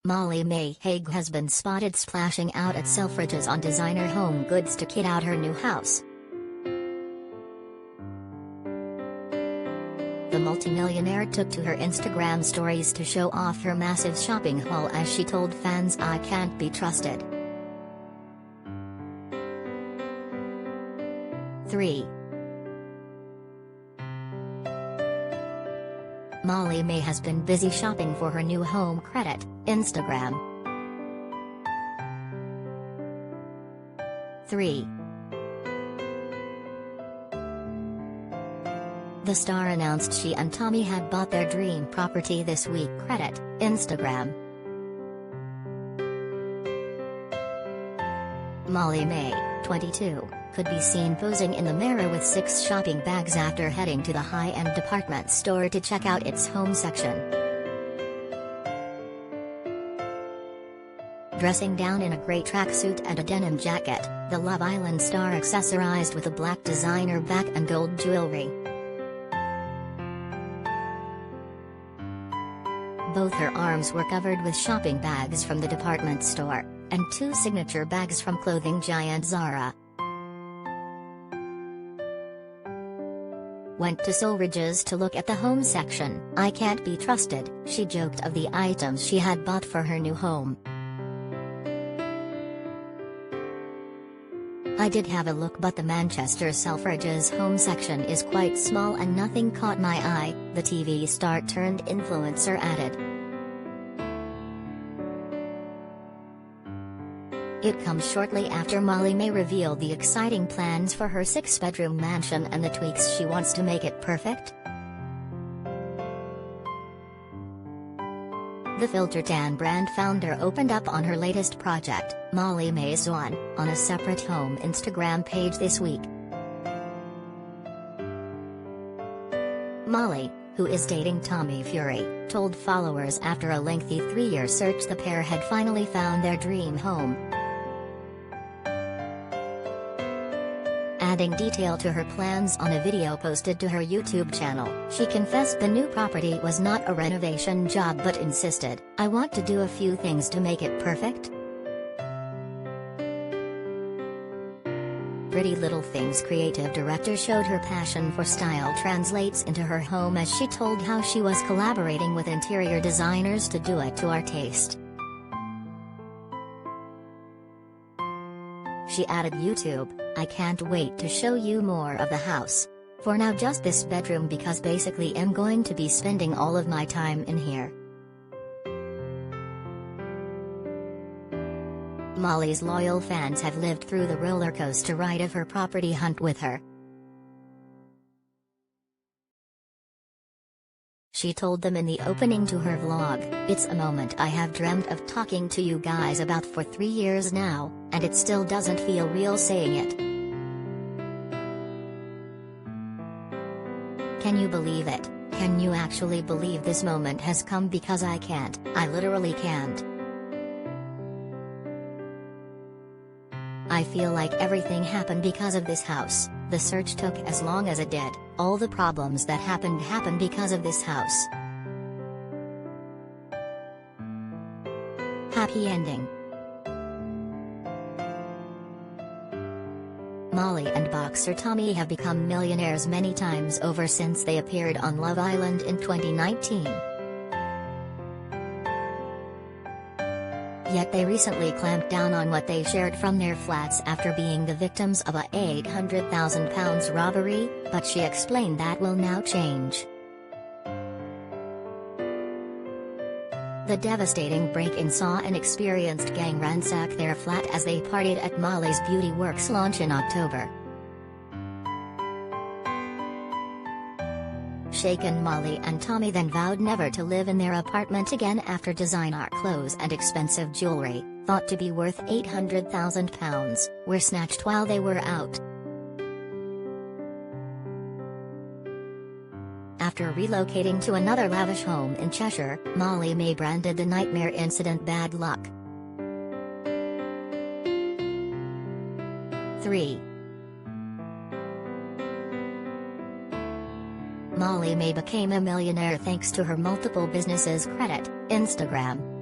Molly-Mae Hague has been spotted splashing out at Selfridges on designer home goods to kit out her new house. The multimillionaire took to her Instagram stories to show off her massive shopping haul as she told fans, "I can't be trusted." 3. Molly-Mae has been busy shopping for her new home. Credit, Instagram. 3. The star announced she and Tommy had bought their dream property this week. Credit, Instagram. Molly-Mae, 22, could be seen posing in the mirror with 6 shopping bags after heading to the high-end department store to check out its home section. Dressing down in a grey tracksuit and a denim jacket, the Love Island star accessorized with a black designer bag and gold jewelry. Both her arms were covered with shopping bags from the department store, and 2 signature bags from clothing giant Zara. Went to Selfridges to look at the home section. "I can't be trusted," she joked of the items she had bought for her new home. "I did have a look, but the Manchester Selfridges home section is quite small and nothing caught my eye," the TV star turned influencer added. It comes shortly after Molly-Mae revealed the exciting plans for her 6-bedroom mansion and the tweaks she wants to make it perfect. The filter tan brand founder opened up on her latest project, Molly-Mae Swan, on a separate home Instagram page this week. Molly, who is dating Tommy Fury, told followers after a lengthy 3-year search the pair had finally found their dream home. Adding detail to her plans on a video posted to her YouTube channel, she confessed the new property was not a renovation job but insisted, "I want to do a few things to make it perfect." Pretty Little Things creative director showed her passion for style translates into her home as she told how she was collaborating with interior designers to do it to our taste. She added YouTube, "I can't wait to show you more of the house. For now just this bedroom because basically I'm going to be spending all of my time in here." Molly's loyal fans have lived through the roller coaster ride of her property hunt with her. She told them in the opening to her vlog, "It's a moment I have dreamt of talking to you guys about for 3 years now, and it still doesn't feel real saying it. Can you believe it? Can you actually believe this moment has come? Because I can't, I literally can't. I feel like everything happened because of this house. The search took as long as it did, all the problems that happened because of this house. Happy ending." Molly and boxer Tommy have become millionaires many times over since they appeared on Love Island in 2019. Yet they recently clamped down on what they shared from their flats after being the victims of a £800,000 robbery, but she explained that will now change. The devastating break-in saw an experienced gang ransack their flat as they partied at Molly's Beauty Works launch in October. Shaken Molly and Tommy then vowed never to live in their apartment again after designer clothes and expensive jewelry, thought to be worth £800,000, were snatched while they were out. After relocating to another lavish home in Cheshire, Molly-Mae branded the nightmare incident bad luck. 3. Molly-Mae became a millionaire thanks to her multiple businesses. Credit, Instagram.